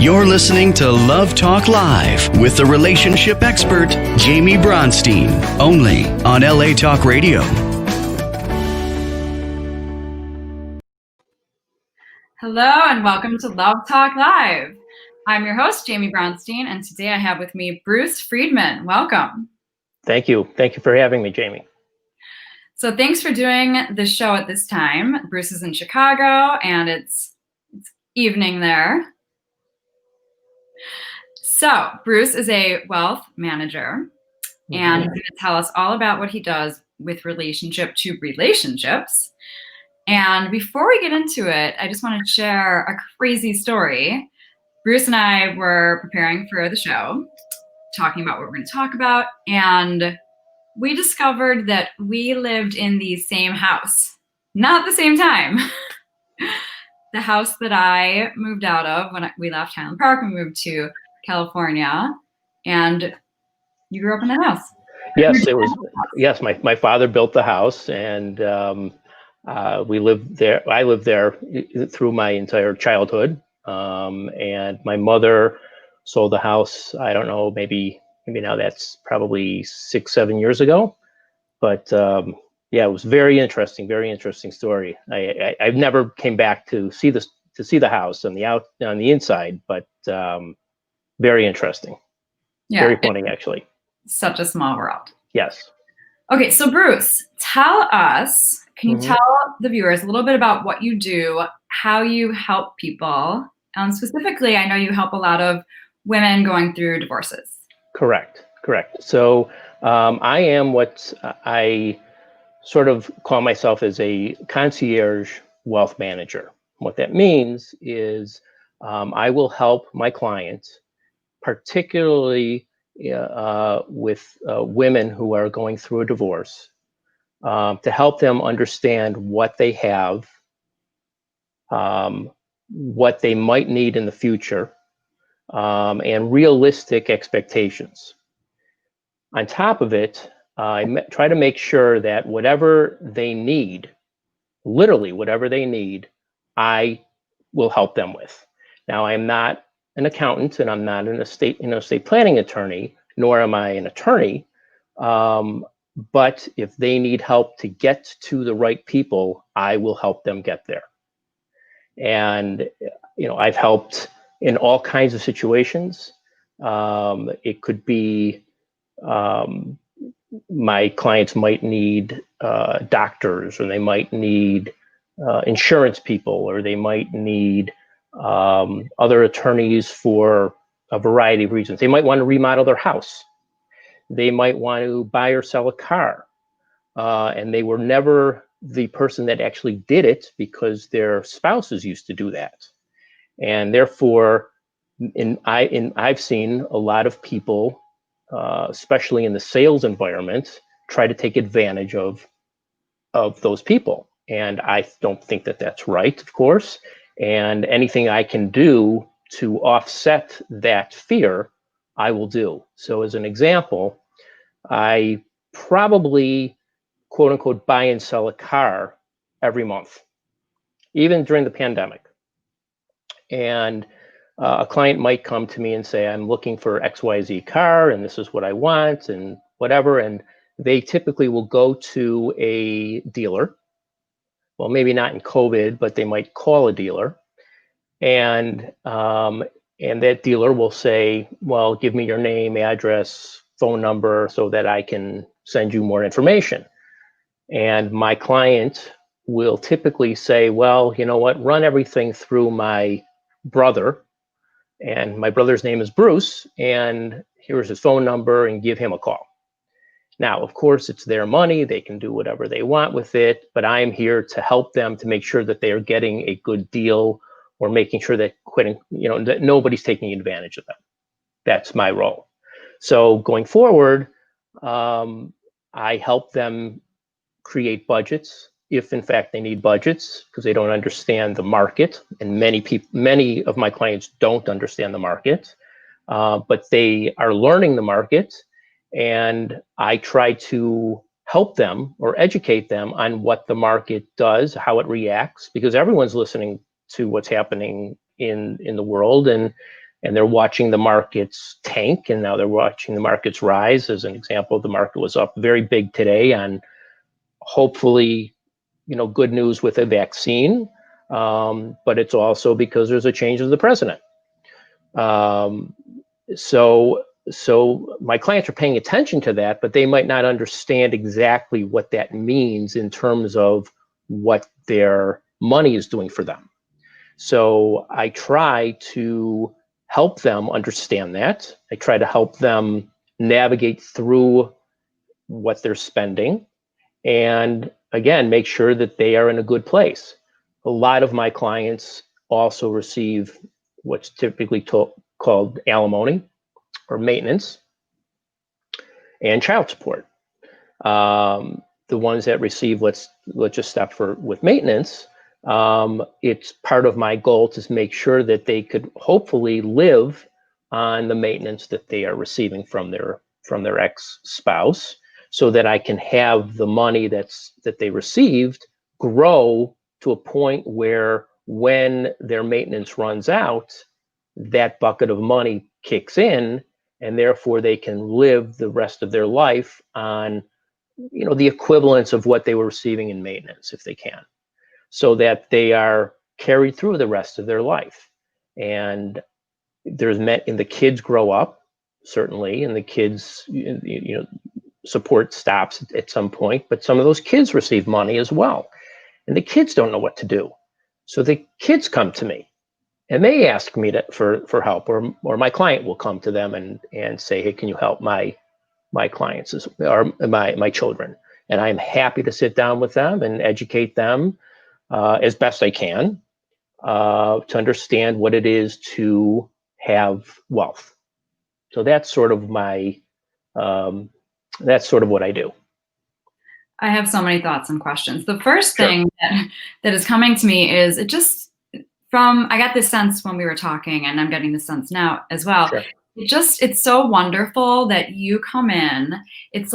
You're listening to Love Talk Live with the relationship expert, Jamie Bronstein, only on LA Talk Radio. Hello and welcome to Love Talk Live. I'm your host, Jamie Bronstein, and today I have with me Bruce Friedman. Welcome. Thank you. Thank you for having me, Jamie. So thanks for doing the show at this time. Bruce is in Chicago and it's evening there. So Bruce is a wealth manager and he's going to tell us all about what he does with relationship to relationships. And before we get into it, I just want to share a crazy story. Bruce and I were preparing for the show, talking about what we're going to talk about, and we discovered that we lived in the same house, not at the same time. The house that I moved out of when we left Highland Park, we moved to California, and you grew up in that house. Yes, it was. Yes, my father built the house, and we lived there. I lived there through my entire childhood, and my mother sold the house. I don't know, maybe now that's probably 6-7 years ago, but yeah, it was very interesting story. I've never came back to see the house on the inside, but very interesting. Yeah, very funny, actually. Such a small world. Yes. Okay, so Bruce, can you tell the viewers a little bit about what you do, how you help people, and specifically, I know you help a lot of women going through divorces. Correct. So I am what I sort of call myself as a concierge wealth manager. What that means is I will help my clients, particularly with women who are going through a divorce, to help them understand what they have, what they might need in the future, and realistic expectations. On top of it, I try to make sure that whatever they need, literally whatever they need, I will help them with. Now, I'm not an accountant and I'm not an estate planning attorney, nor am I an attorney. But if they need help to get to the right people, I will help them get there. And, I've helped in all kinds of situations. It could be my clients might need doctors, or they might need insurance people, or they might need other attorneys for a variety of reasons. They might want to remodel their house. They might want to buy or sell a car. And they were never the person that actually did it because their spouses used to do that. And therefore, I've seen a lot of people, especially in the sales environment, try to take advantage of those people. And I don't think that that's right, of course. And anything I can do to offset that fear, I will do. So as an example, I probably, quote unquote, buy and sell a car every month, even during the pandemic. And a client might come to me and say, I'm looking for XYZ car, and this is what I want, and whatever. And they typically will go to a dealer. Well, maybe not in COVID, but they might call a dealer. And that dealer will say, well, give me your name, address, phone number, so that I can send you more information. And my client will typically say, well, you know what, run everything through my brother. And my brother's name is Bruce, and here's his phone number, and give him a call. Now, of course, it's their money. They can do whatever they want with it, but I am here to help them to make sure that they are getting a good deal, or making sure that that nobody's taking advantage of them. That's my role. So going forward, I help them create budgets, if in fact they need budgets, because they don't understand the market. And many of my clients don't understand the market, but they are learning the market. And I try to help them or educate them on what the market does, how it reacts, because everyone's listening to what's happening in the world. And and they're watching the markets tank, and now they're watching the markets rise. As an example, the market was up very big today on hopefully, good news with a vaccine, but it's also because there's a change of the president. So my clients are paying attention to that, but they might not understand exactly what that means in terms of what their money is doing for them. So I try to help them understand that. I try to help them navigate through what they're spending, and again, make sure that they are in a good place. A lot of my clients also receive what's typically called alimony or maintenance and child support. The ones that receive, let's just stop with maintenance. It's part of my goal to make sure that they could hopefully live on the maintenance that they are receiving from their ex-spouse, so that I can have the money that they received grow to a point where when their maintenance runs out, that bucket of money kicks in, and therefore they can live the rest of their life on, the equivalence of what they were receiving in maintenance, if they can, so that they are carried through the rest of their life. And the kids grow up, certainly, and the kids, support stops at some point, but some of those kids receive money as well, and the kids don't know what to do. So the kids come to me, and they ask me for help, or my client will come to them and say, "Hey, can you help my clients or my children?" And I'm happy to sit down with them and educate them as best I can to understand what it is to have wealth. So that's sort of that's sort of what I do. I have so many thoughts and questions. The first thing that is coming to me is I got this sense when we were talking, and I'm getting this sense now as well. Sure. It's so wonderful that you come in. It's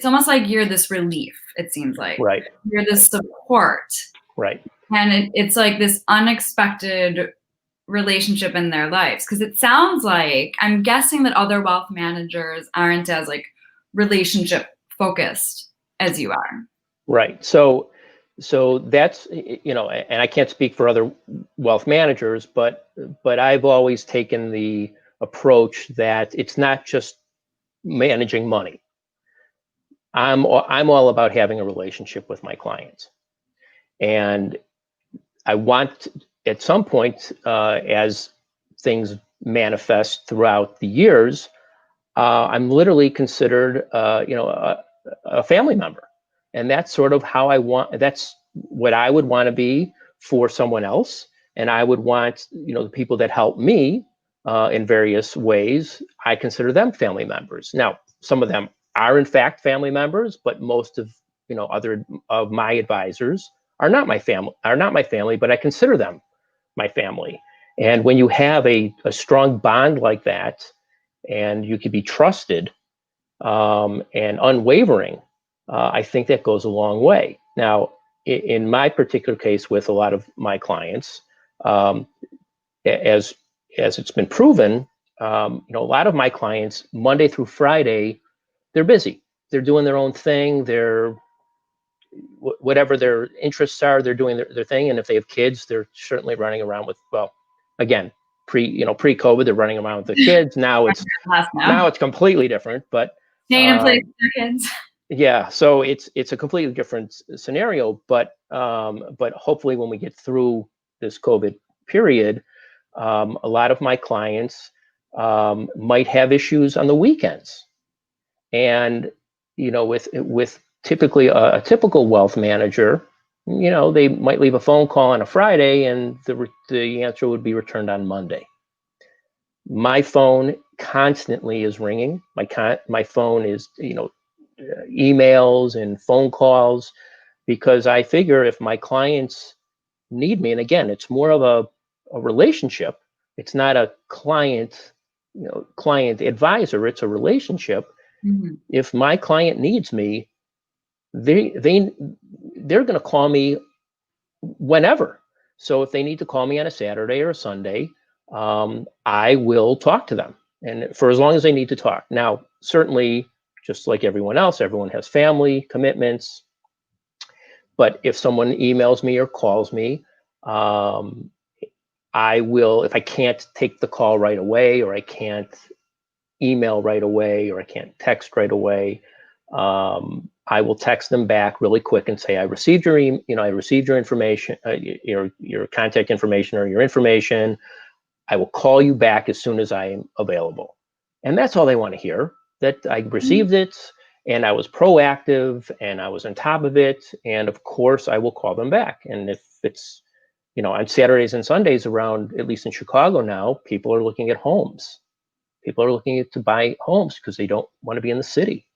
almost like you're this relief, it seems like. Right. You're this support. Right. And it's like this unexpected relationship in their lives. Because it sounds like, I'm guessing that other wealth managers aren't as relationship focused as you are. Right. So that's, and I can't speak for other wealth managers, but I've always taken the approach that it's not just managing money. I'm all about having a relationship with my clients, and I want, at some point, as things manifest throughout the years, I'm literally considered, a family member. And that's sort of how that's what I would want to be for someone else. And I would want, the people that help me in various ways, I consider them family members. Now, some of them are in fact family members, but most of, other of my advisors are not my family, but I consider them my family. And when you have a strong bond like that, and you can be trusted and unwavering, I think that goes a long way. Now, in my particular case with a lot of my clients, as it's been proven, a lot of my clients, Monday through Friday, they're busy. They're doing their own thing. They're whatever their interests are, they're doing their thing. And if they have kids, they're certainly running around with, well, again, pre-COVID, they're running around with the kids. Now it's completely different, but staying in place with their kids. Yeah, so it's a completely different scenario, but hopefully when we get through this COVID period, a lot of my clients might have issues on the weekends, and with typically a typical wealth manager, they might leave a phone call on a Friday, and the answer would be returned on Monday. My phone constantly is ringing. My phone is, emails and phone calls, because I figure if my clients need me, and again, it's more of a relationship. It's not a client advisor. It's a relationship. Mm-hmm. If my client needs me, they're going to call me whenever. So if they need to call me on a Saturday or a Sunday, I will talk to them, and for as long as they need to talk. Now, certainly, just like everyone else, everyone has family commitments. But if someone emails me or calls me, um, I will, if I can't take the call right away, or I can't email right away, or I can't text right away, I will text them back really quick and say, I received your, I received your information, your contact information or your information. I will call you back as soon as I am available. And that's all they want to hear, that I received it and I was proactive and I was on top of it. And of course, I will call them back. And if it's, on Saturdays and Sundays around, at least in Chicago now, people are looking at homes. People are looking to buy homes because they don't want to be in the city,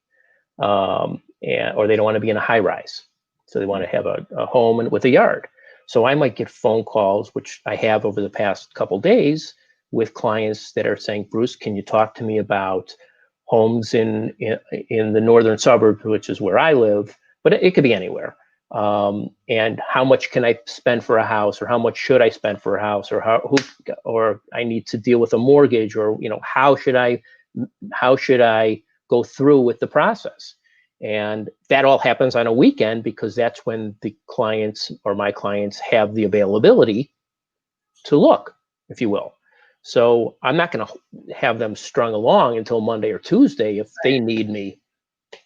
or they don't want to be in a high rise. So they want to have a home and with a yard. So I might get phone calls, which I have over the past couple days, with clients that are saying, Bruce, can you talk to me about homes in the northern suburbs, which is where I live, but it could be anywhere. And how much can I spend for a house, or how much should I spend for a house, or or I need to deal with a mortgage, or how should I go through with the process? And that all happens on a weekend, because that's when the clients or my clients have the availability to look, if you will. So I'm not going to have them strung along until Monday or Tuesday if they need me.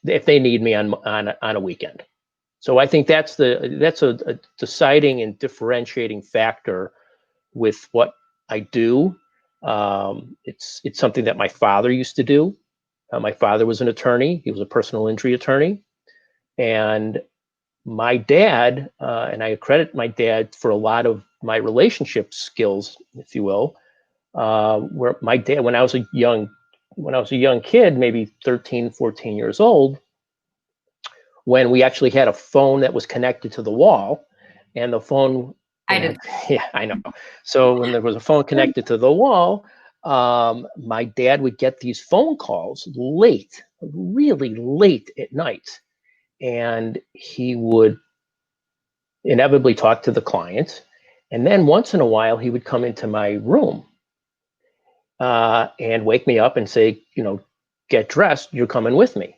If they need me on a weekend. So I think that's a deciding and differentiating factor with what I do. It's something that my father used to do. My father was an attorney. He was a personal injury attorney. And my dad, and I credit my dad for a lot of my relationship skills, if you will, where my dad, when I was a young kid, maybe 13, 14 years old, when we actually had a phone that was connected to the wall, and the phone, yeah, I know. So when there was a phone connected to the wall, my dad would get these phone calls late, really late at night, and he would inevitably talk to the client, and then once in a while he would come into my room and wake me up and say, get dressed, you're coming with me.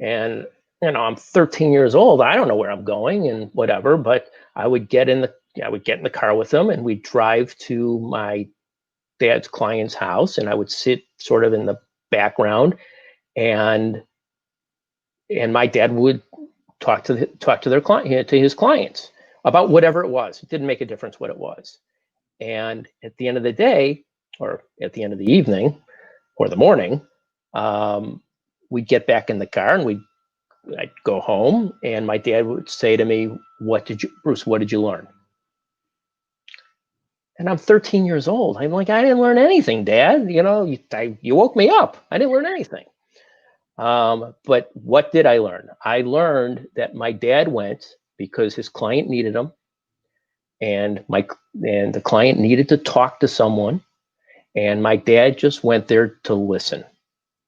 And I'm 13 years old. I don't know where I'm going and whatever, but I would get in the car with him, and we'd drive to my dad's client's house, and I would sit sort of in the background, and my dad would talk to their client, to his clients, about whatever it was. It didn't make a difference what it was. And at the end of the day, or at the end of the evening or the morning, we'd get back in the car, and I'd go home, and my dad would say to me, Bruce, what did you learn? And I'm 13 years old. I'm like, I didn't learn anything, Dad. You woke me up. I didn't learn anything. But what did I learn? I learned that my dad went because his client needed him, and the client needed to talk to someone, and my dad just went there to listen.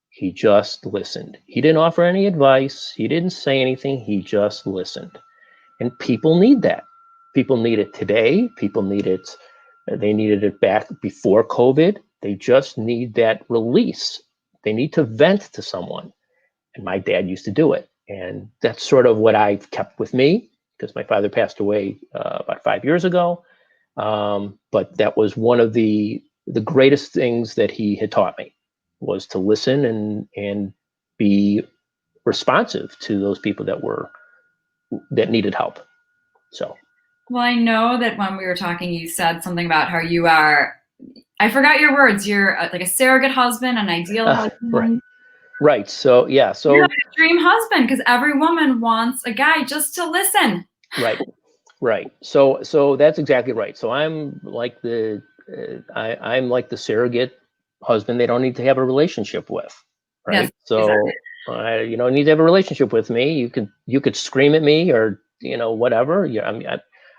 He just listened. He didn't offer any advice. He didn't say anything. He just listened. And people need that. People need it today. People need it. They needed it back before COVID. They just need that release. They need to vent to someone. And my dad used to do it. And that's sort of what I've kept with me, because my father passed away about 5 years ago. But that was one of the greatest things that he had taught me, was to listen and be responsive to those people that needed help. So. Well, I know that when we were talking, you said something about how you are, I forgot your words, you're like a surrogate husband, an ideal husband. Right. So, yeah. So you're like a dream husband, because every woman wants a guy just to listen. Right. So that's exactly right. So I'm like I'm like the surrogate husband they don't need to have a relationship with. Right. Yes, so exactly. You don't need to have a relationship with me. You could scream at me, or whatever.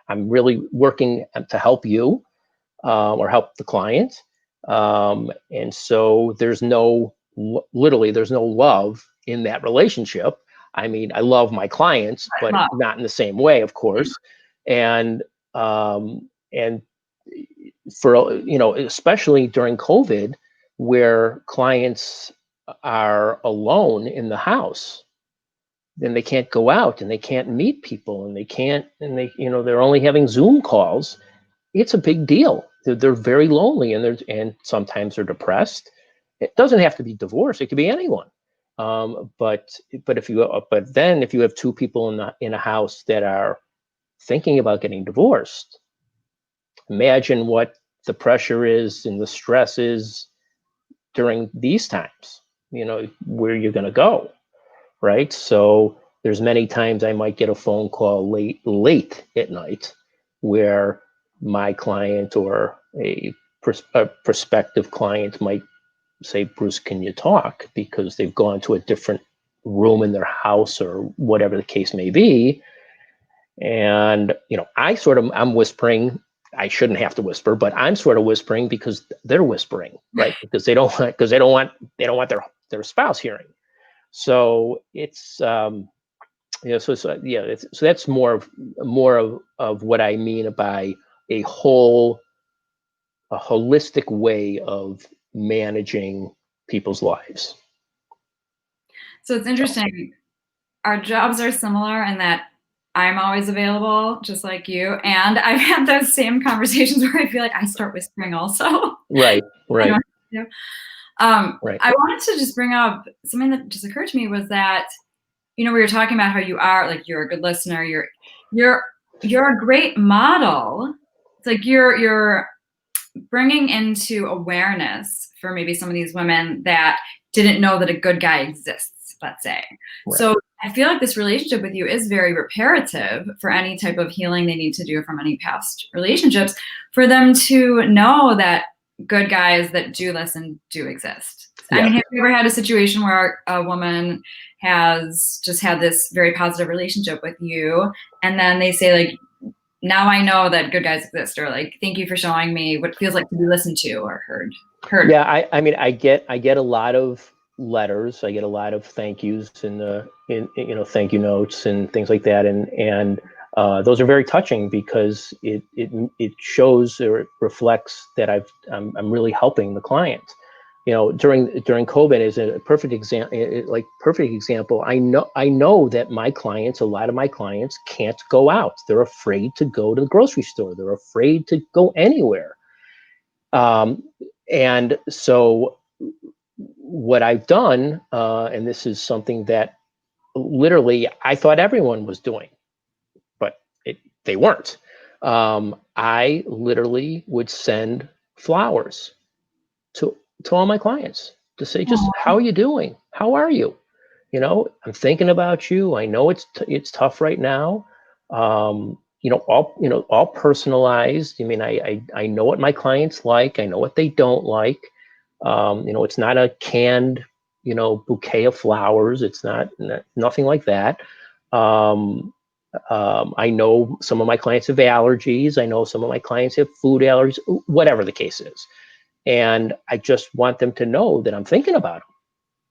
I'm really working to help you, or help the client. And so literally there's no love in that relationship. I mean, I love my clients, but not in the same way, of course. And for, especially during COVID, where clients are alone in the house, then they can't go out and they can't meet people and they're only having Zoom calls. It's a big deal. They're very lonely and sometimes they're depressed. It doesn't have to be divorce. It could be anyone. But if you have two people in a house that are thinking about getting divorced, imagine what the pressure is and the stress is during these times, where you're going to go, right? So there's many times I might get a phone call late at night where my client or a prospective client might say, Bruce, can you talk? Because they've gone to a different room in their house or whatever the case may be. And, I'm whispering. I shouldn't have to whisper, but I'm sort of whispering because they're whispering, right? Because they don't want their spouse hearing. So it's, so that's more of what I mean by a holistic way of managing people's lives. So it's interesting. Our jobs are similar in that I'm always available, just like you. And I've had those same conversations where I feel like I start whispering also. Right. Right. Right. I wanted to just bring up something that just occurred to me was that, we were talking about how you are, like, you're a good listener. You're a great model. It's like you're bringing into awareness for maybe some of these women that didn't know that a good guy exists, let's say. Right. So I feel like this relationship with you is very reparative for any type of healing they need to do from any past relationships, for them to know that good guys that do listen do exist. Yeah. I mean, have you ever had a situation where a woman has just had this very positive relationship with you, and then they say, like, now I know that good guys exist, or like, thank you for showing me what it feels like to be listened to or heard. Yeah, I mean, I get a lot of letters. I get a lot of thank yous in thank you notes and things like that, and those are very touching because it shows or it reflects that I'm really helping the client. During COVID is a perfect example. I know that a lot of my clients can't go out. They're afraid to go to the grocery store. They're afraid to go anywhere. And so what I've done, and this is something that literally I thought everyone was doing, but they weren't. I literally would send flowers to all my clients to say, just, how are you doing? How are you? I'm thinking about you. I know it's tough right now. All personalized. I mean, I know what my clients like. I know what they don't like. It's not a canned, bouquet of flowers. It's nothing like that. I know some of my clients have allergies. I know some of my clients have food allergies, whatever the case is. And I just want them to know that I'm thinking about them.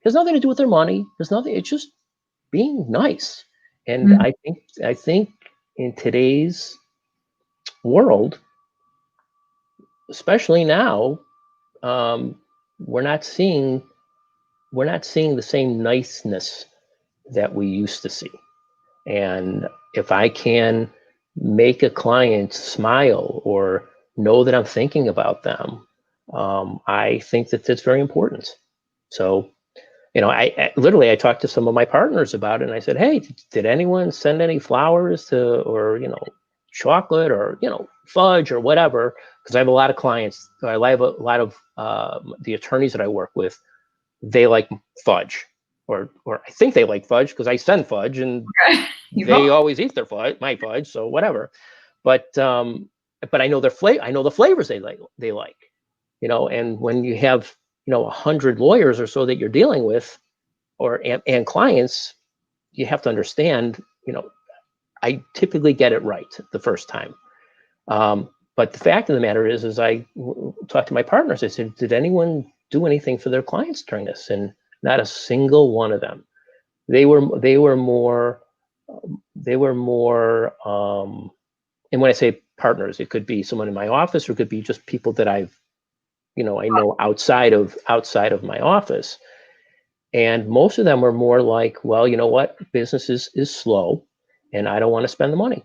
It has nothing to do with their money. There's nothing. It's just being nice. And I think in today's world, especially now, we're not seeing the same niceness that we used to see. And if I can make a client smile or know that I'm thinking about them, I think that that's very important. So, I literally, I talked to some of my partners about it, and I said, hey, did anyone send any flowers or chocolate or, fudge or whatever? Because I have a lot of clients. I have a lot of the attorneys that I work with, they like fudge, or I think they like fudge because I send fudge and they always eat my fudge. So whatever. But I know I know the flavors they like, and when you have, 100 lawyers or so that you're dealing with and clients, you have to understand, I typically get it right the first time. But the fact of the matter is I talked to my partners. I said, did anyone do anything for their clients during this? And not a single one of them. They were more, and when I say partners. It could be someone in my office, or it could be just people that I know outside of my office. And most of them are more like, well, you know what, business is slow and I don't want to spend the money.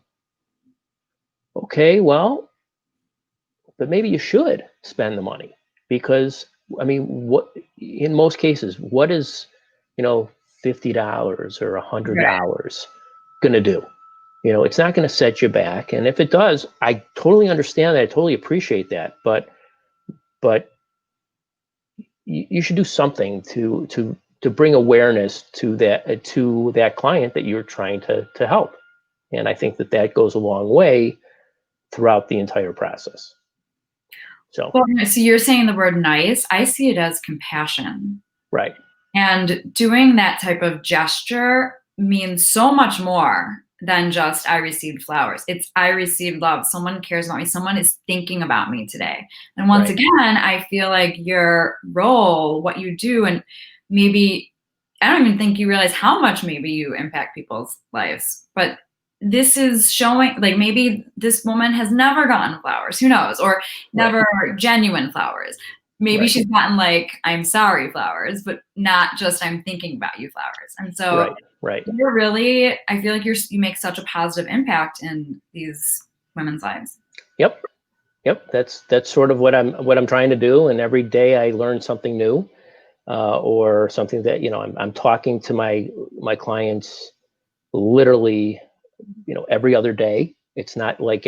Okay, well, but maybe you should spend the money, because I mean, what in most cases, what is, $50 or $100 going to do? It's not going to set you back. And if it does, I totally understand that. I totally appreciate that. But you should do something to bring awareness to that client that you're trying to help. And I think that goes a long way throughout the entire process. So you're saying the word nice. I see it as compassion. Right. And doing that type of gesture means so much more than just I received flowers. It's I received love. Someone cares about me. Someone is thinking about me today. And once again, I feel like your role, what you do, and maybe I don't even think you realize how much maybe you impact people's lives. But this is showing, like, maybe this woman has never gotten flowers. Who knows? Or never genuine flowers. Maybe she's gotten like, I'm sorry flowers, but not just I'm thinking about you flowers. And so you're really, I feel like you make such a positive impact in these women's lives. Yep. That's sort of what I'm trying to do. And every day I learn something new, or something that, I'm talking to my clients literally, every other day. It's not like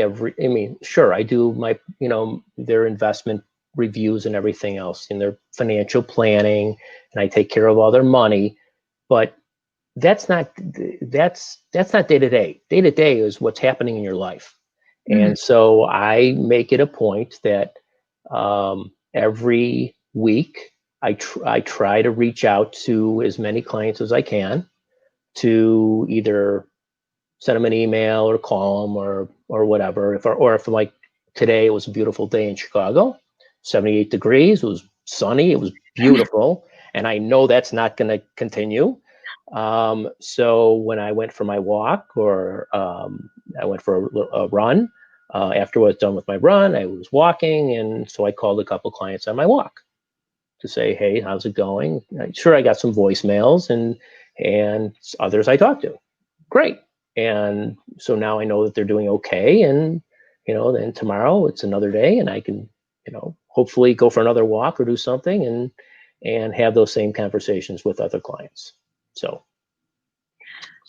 sure, I do my, their investment reviews and everything else in their financial planning, and I take care of all their money, but that's not day to day. Day to day is what's happening in your life. Mm-hmm. And so I make it a point that every week I try to reach out to as many clients as I can, to either send them an email or call them or whatever. If like today, it was a beautiful day in Chicago, 78 degrees, it was sunny, it was beautiful. And I know that's not going to continue. So when I went for my walk, or I went for a run, after I was done with my run, I was walking. And so I called a couple clients on my walk to say, hey, how's it going? Sure, I got some voicemails and others I talked to. Great. And so now I know that they're doing okay. And, then tomorrow it's another day, and I can, hopefully go for another walk or do something and have those same conversations with other clients. So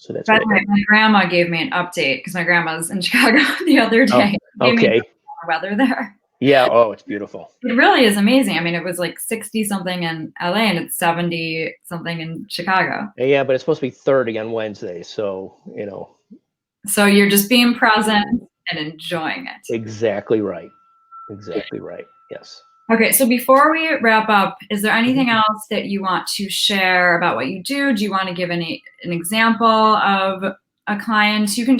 that's by the way, my grandma gave me an update, because my grandma's in Chicago the other day. Okay. Weather there. Yeah. Oh, it's beautiful. It really is amazing. I mean, it was like 60 something in LA, and it's 70 something in Chicago. Yeah, but it's supposed to be 30 on Wednesday. So, So you're just being present and enjoying it. Exactly right. Yes. Okay. So before we wrap up, is there anything else that you want to share about what you do? Do you want to give an example of a client? You can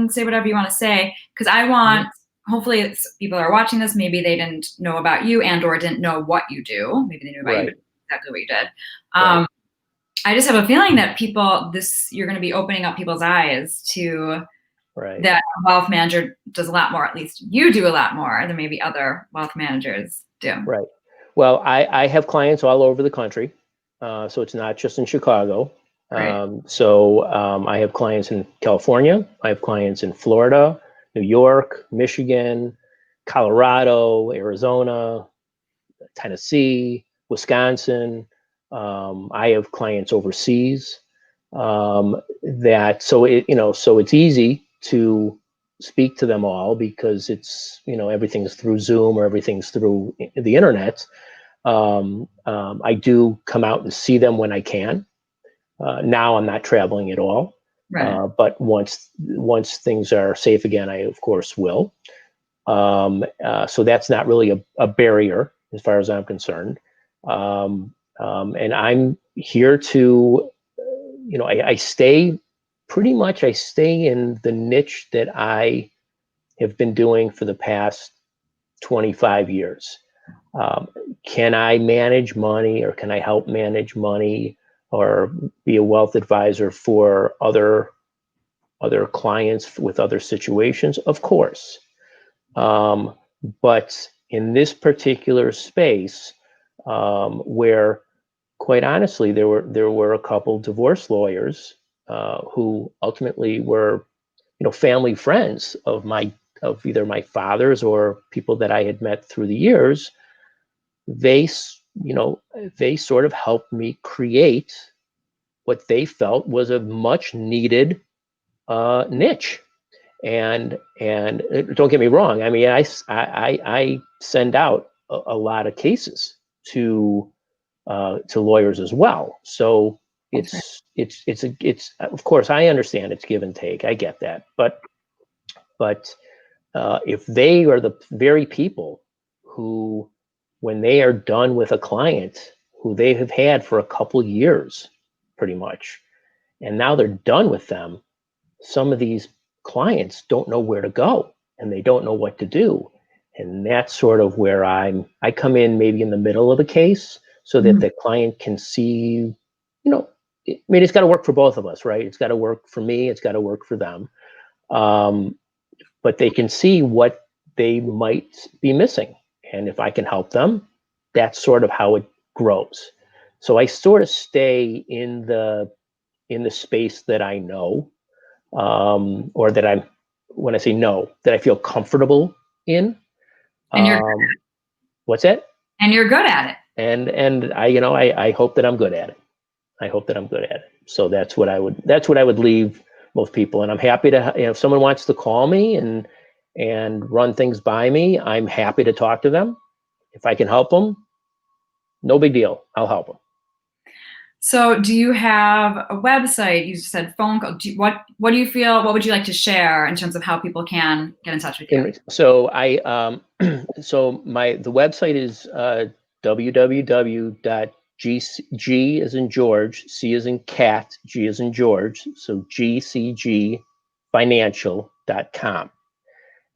say whatever you want to say, because I want, hopefully people are watching this, maybe they didn't know about you or didn't know what you do. Maybe they knew about you, but exactly what you did. I just have a feeling that you're going to be opening up people's eyes to that a wealth manager does a lot more. At least you do a lot more than maybe other wealth managers do. Right. Well, I have clients all over the country. So it's not just in Chicago. So I have clients in California. I have clients in Florida, New York, Michigan, Colorado, Arizona, Tennessee, Wisconsin. I have clients overseas. So it's easy to speak to them all, because it's, everything's through Zoom or everything's through the internet. I do come out and see them when I can. Now I'm not traveling at all. But once things are safe again, I of course will. So that's not really a barrier as far as I'm concerned. And I'm here to, I stay in the niche that I have been doing for the past 25 years. Can I manage money, or can I help manage money, or be a wealth advisor for other clients with other situations? Of course. But in this particular space, where quite honestly, there were a couple divorce lawyers who ultimately were, family friends of either my father's or people that I had met through the years. They sort of helped me create what they felt was a much needed niche. And don't get me wrong. I mean, I send out a lot of cases to lawyers as well. So it's of course, I understand it's give and take. I get that, but if they are the very people who, when they are done with a client who they have had for a couple years, pretty much, and now they're done with them, some of these clients don't know where to go and they don't know what to do. And that's sort of where I come in, maybe in the middle of the case, so that the client can see, it's got to work for both of us, right? It's got to work for me. It's got to work for them. But they can see what they might be missing. And if I can help them, that's sort of how it grows. So I sort of stay in the space that I know, or that when I say no, that I feel comfortable in. And you're good at it. What's that? And you're good at it. And I hope that I'm good at it. I hope that I'm good at it. So that's what I would leave most people. And I'm happy to, if someone wants to call me and run things by me, I'm happy to talk to them. If I can help them, no big deal. I'll help them. So do you have a website? You said phone call. What do you feel, what would you like to share in terms of how people can get in touch with you? So the website is www.g as in George, C as in cat, G as in George, so gcgfinancial.com.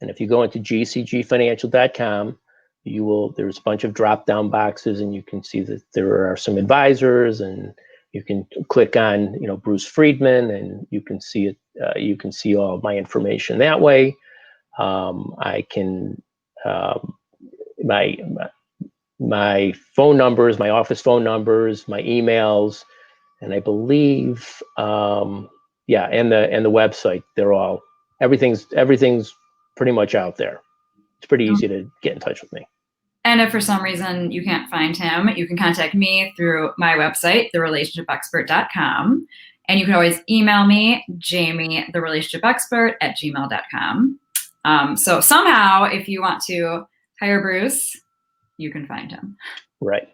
And if you go into gcgfinancial.com, there's a bunch of drop-down boxes, and you can see that there are some advisors, and you can click on, Bruce Friedman, and you can see it. You can see all of my information that way. I can my phone numbers, my office phone numbers, my emails, and I believe, and the website. Everything's pretty much out there. It's pretty easy to get in touch with me. And if for some reason you can't find him, you can contact me through my website, therelationshipexpert.com. And you can always email me, jamie.therelationshipexpert@gmail.com. So somehow, if you want to hire Bruce, you can find him. Right.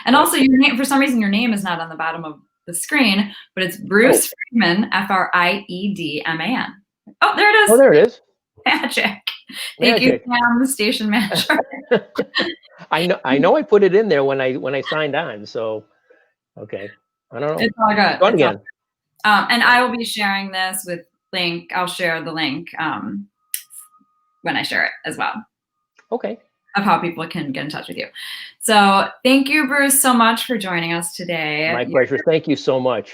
And also, your name, for some reason, your name is not on the bottom of the screen, but it's Bruce Friedman, Friedman. Oh, there it is. Oh, there it is. Magic. Thank you, Pam, the station manager. I know I put it in there when I signed on. So, okay. I don't know. It's all good. Go again. And I will be sharing this with link. I'll share the link when I share it as well. Okay. Of how people can get in touch with you. So thank you, Bruce, so much for joining us today. My pleasure. Thank you so much.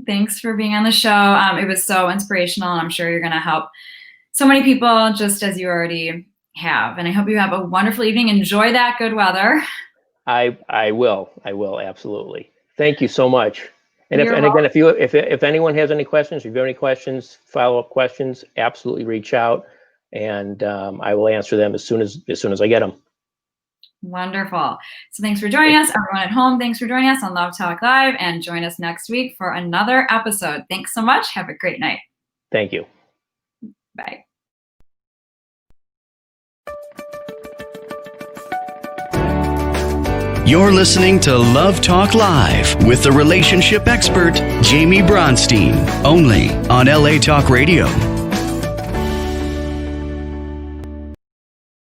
Thanks for being on the show. It was so inspirational, and I'm sure you're going to help so many people, just as you already have. And I hope you have a wonderful evening. Enjoy that good weather. I will absolutely. Thank you so much. And if anyone has any questions, if you have any questions, follow-up questions, absolutely reach out, and I will answer them as soon as I get them. Wonderful. So thanks for joining us, everyone at home. Thanks for joining us on Love Talk Live, and join us next week for another episode. Thanks so much. Have a great night. Thank you. Bye. You're listening to Love Talk Live with the relationship expert, Jamie Bronstein, only on LA Talk Radio.